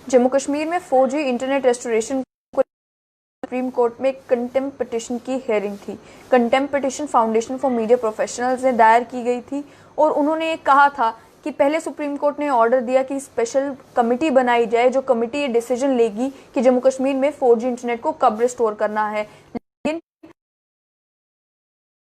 जम्मू कश्मीर में 4G internet restoration को supreme court में कंटेम्प्ट पिटिशन की हेयरिंग थी। Contempt petition foundation for media professionals ने दायर की गई थी और उन्होंने कहा था कि पहले सुप्रीम कोर्ट ने ऑर्डर दिया कि स्पेशल कमेटी बनाई जाए, जो कमेटी ये डिसीजन लेगी कि जम्मू कश्मीर में 4G इंटरनेट को कब रिस्टोर करना है। लेकिन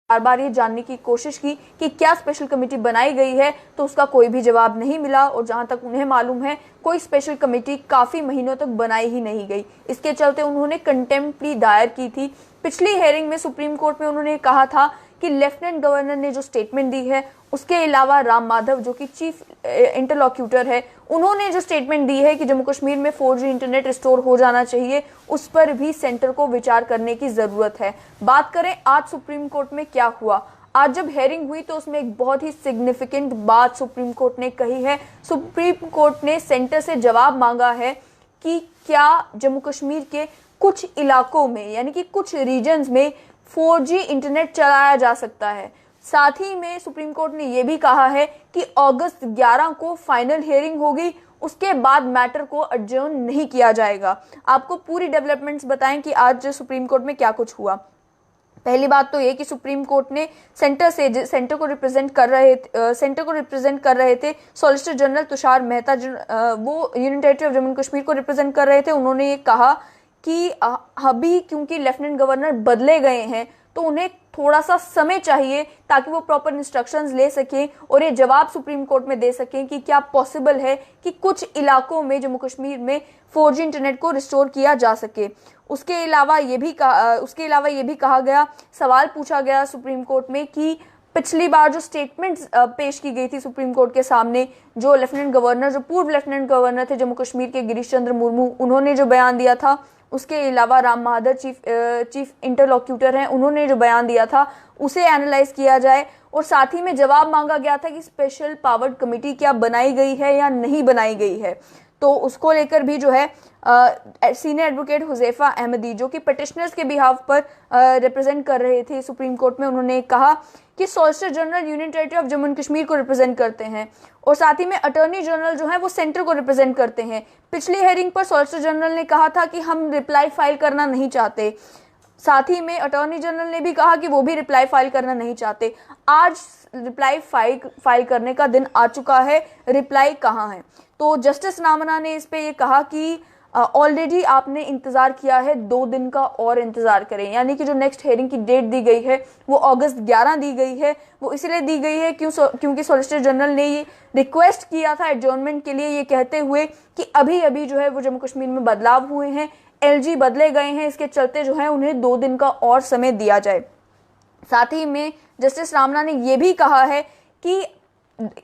बार बार ये जानने की कोशिश की कि क्या स्पेशल कमेटी बनाई गई है, तो उसका कोई भी जवाब नहीं मिला और जहां तक उन्हें मालूम है कोई स्पेशल कमेटी काफी महीनों तक बनाई ही नहीं गई। इसके चलते उन्होंने कंटेम्प्ट प्ली दायर की थी। पिछली हेयरिंग में सुप्रीम कोर्ट में उन्होंने कहा था कि लेफ्टिनेंट गवर्नर ने जो स्टेटमेंट दी है, उसके अलावा राम माधव जो कि चीफ इंटरलॉक्यूटर है, उन्होंने जो स्टेटमेंट दी है कि जम्मू कश्मीर में 4G इंटरनेट रिस्टोर हो जाना चाहिए, उस पर भी सेंटर को विचार करने की जरूरत है। बात करें आज सुप्रीम कोर्ट में क्या हुआ। आज जब हेयरिंग हुई तो उसमें एक बहुत ही सिग्निफिकेंट बात सुप्रीम कोर्ट ने कही है। सुप्रीम कोर्ट ने सेंटर से जवाब मांगा है कि क्या जम्मू कश्मीर के कुछ इलाकों में, यानी कि कुछ रीजन्स में 4G इंटरनेट चलाया जा सकता है। साथ ही में सुप्रीम कोर्ट ने यह भी कहा है कि अगस्त 11 को फाइनल हियरिंग होगी, उसके बाद मैटर को एडजर्न नहीं किया जाएगा। आपको पूरी डेवलपमेंट्स बताएं कि आज सुप्रीम कोर्ट में क्या कुछ हुआ। पहली बात तो ये कि सुप्रीम कोर्ट ने सेंटर को रिप्रेजेंट कर रहे थे सॉलिसिटर जनरल तुषार मेहता, वो union territory of Jammu Kashmir को रिप्रेजेंट कर रहे थे। उन्होंने ये कहा कि अभी क्योंकि लेफ्टिनेंट गवर्नर बदले गए हैं तो उन्हें थोड़ा सा समय चाहिए ताकि वो प्रॉपर इंस्ट्रक्शंस ले सकें और ये जवाब सुप्रीम कोर्ट में दे सकें कि क्या पॉसिबल है कि कुछ इलाकों में जम्मू कश्मीर में 4G इंटरनेट को रिस्टोर किया जा सके। उसके अलावा ये भी कहा गया, सवाल पूछा गया सुप्रीम कोर्ट में कि पिछली बार जो स्टेटमेंट्स पेश की गई थी सुप्रीम कोर्ट के सामने, जो पूर्व लेफ्टिनेंट गवर्नर थे जम्मू कश्मीर के गिरीश चंद्र मुर्मू, उन्होंने जो बयान दिया था, उसके अलावा राम माधव चीफ इंटरलॉक्यूटर हैं, उन्होंने जो बयान दिया था उसे एनालाइज किया जाए और साथ ही में जवाब मांगा गया था कि स्पेशल पावर्ड कमेटी क्या बनाई गई है या नहीं बनाई गई है। तो उसको लेकर भी जो है सीनियर एडवोकेट हुजैफा अहमदी, जो कि पिटिशनर्स के बिहाफ पर रिप्रेजेंट कर रहे थे सुप्रीम कोर्ट में, उन्होंने कहा कि solicitor general union territory of Jammu and Kashmir को रिप्रेजेंट करते हैं और साथ ही में अटॉर्नी जनरल जो है वो सेंटर को रिप्रेजेंट करते हैं। पिछली हेयरिंग पर सॉलिसिटर जनरल ने कहा था कि हम रिप्लाई फाइल करना नहीं चाहते। साथ ही में अटॉर्नी जनरल ने भी कहा कि वो भी रिप्लाई फाइल करना नहीं चाहते। आज रिप्लाई फाइल करने का दिन आ चुका है, रिप्लाई कहाँ है? तो जस्टिस रामन्ना ने इस पे ये कहा कि ऑलरेडी आपने इंतजार किया है, 2 दिन का और इंतजार करें। यानी कि जो नेक्स्ट हेयरिंग की डेट दी गई है वो अगस्त 11 दी गई है। वो इसलिए दी गई है क्योंकि सॉलिसिटर जनरल ने ये रिक्वेस्ट किया था एडजॉर्नमेंट के लिए, ये कहते हुए कि अभी जो है वो जम्मू कश्मीर में बदलाव हुए हैं, LG बदले गए हैं, इसके चलते जो है उन्हें 2 दिन का और समय दिया जाए। साथ ही में जस्टिस रामन्ना ने यह भी कहा है कि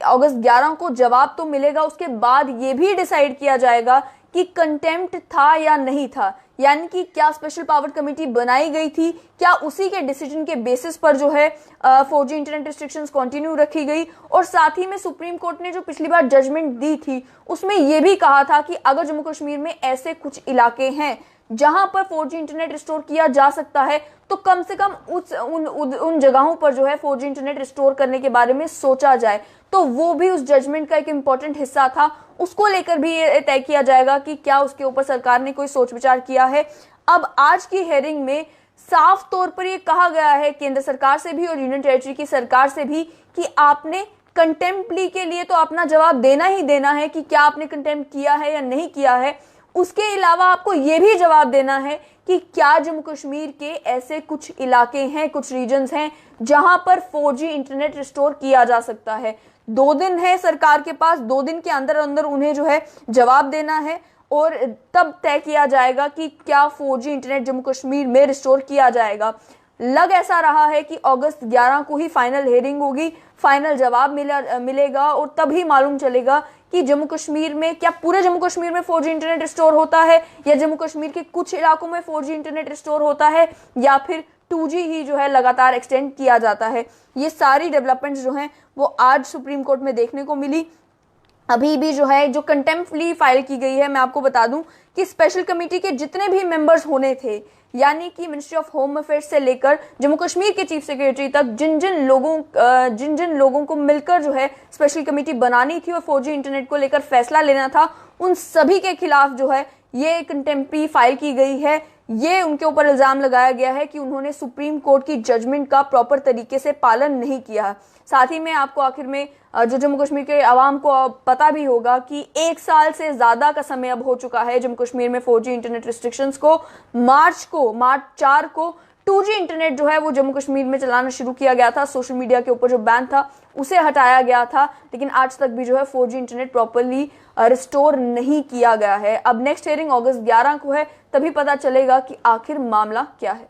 अगस्त 11 को जवाब तो मिलेगा, उसके बाद ये भी डिसाइड किया जाएगा कि कंटेम्प्ट था या नहीं था, यानी कि क्या स्पेशल पावर कमेटी बनाई गई थी, क्या उसी के डिसीजन के बेसिस पर जो है 4G इंटरनेट रिस्ट्रिक्शंस कंटिन्यू रखी गई। और साथ ही में सुप्रीम कोर्ट ने जो पिछली बार जजमेंट दी थी उसमें यह भी कहा था कि अगर जम्मू कश्मीर में ऐसे कुछ इलाके हैं जहां पर 4G इंटरनेट रिस्टोर किया जा सकता है तो कम से कम उन जगहों पर जो है 4G इंटरनेट रिस्टोर करने के बारे में सोचा जाए। तो वो भी उस जजमेंट का एक इम्पॉर्टेंट हिस्सा था, उसको लेकर भी ये तय किया जाएगा कि क्या उसके ऊपर सरकार ने कोई सोच विचार किया है। अब आज की हेयरिंग में साफ तौर पर ये कहा गया है केंद्र सरकार से भी और यूनियन टेरिटरी की सरकार से भी कि आपने कंटेम्प्ट प्ली के लिए तो अपना जवाब देना ही देना है कि क्या आपने कंटेम्प्ट किया है या नहीं किया है। उसके अलावा आपको यह भी जवाब देना है कि क्या जम्मू कश्मीर के ऐसे कुछ इलाके हैं, कुछ रीजन्स हैं जहां पर 4G इंटरनेट रिस्टोर किया जा सकता है। 2 दिन है सरकार के पास, 2 दिन के अंदर अंदर उन्हें जो है जवाब देना है और तब तय किया जाएगा कि क्या 4G इंटरनेट जम्मू कश्मीर में रिस्टोर किया जाएगा। लग ऐसा रहा है कि अगस्त 11 को ही फाइनल हियरिंग होगी, फाइनल जवाब मिलेगा और तभी मालूम चलेगा कि जम्मू कश्मीर में, क्या पूरे जम्मू कश्मीर में 4G इंटरनेट रिस्टोर होता है या जम्मू कश्मीर के कुछ इलाकों में 4G इंटरनेट रिस्टोर होता है या फिर 2G ही जो है लगातार एक्सटेंड किया जाता है। ये सारी डेवलपमेंट्स जो हैं वो आज सुप्रीम कोर्ट में देखने को मिली। अभी भी जो है जो कंटेम्प्ट प्ली फाइल की गई है, मैं आपको बता दूं कि स्पेशल कमेटी के जितने भी मेंबर्स होने थे, यानी कि मिनिस्ट्री ऑफ होम अफेयर्स से लेकर जम्मू कश्मीर के चीफ सेक्रेटरी तक जिन जिन लोगों को मिलकर जो है स्पेशल कमेटी बनानी थी और 4G इंटरनेट को लेकर फैसला लेना था, उन सभी के खिलाफ जो है ये कंटेम्प्ट प्ली फाइल की गई है। ये उनके ऊपर इल्जाम लगाया गया है कि उन्होंने सुप्रीम कोर्ट की जजमेंट का प्रॉपर तरीके से पालन नहीं किया। साथ ही में आपको आखिर में जो जम्मू कश्मीर के आवाम को पता भी होगा कि 1 साल से ज्यादा का समय अब हो चुका है जम्मू कश्मीर में 4G इंटरनेट रिस्ट्रिक्शंस को। मार्च 4 को 2G इंटरनेट जो है वो जम्मू कश्मीर में चलाना शुरू किया गया था। सोशल मीडिया के ऊपर जो बैन था उसे हटाया गया था, लेकिन आज तक भी जो है 4G इंटरनेट प्रॉपरली रिस्टोर नहीं किया गया है। अब नेक्स्ट हियरिंग अगस्त 11 को है, तभी पता चलेगा कि आखिर मामला क्या है।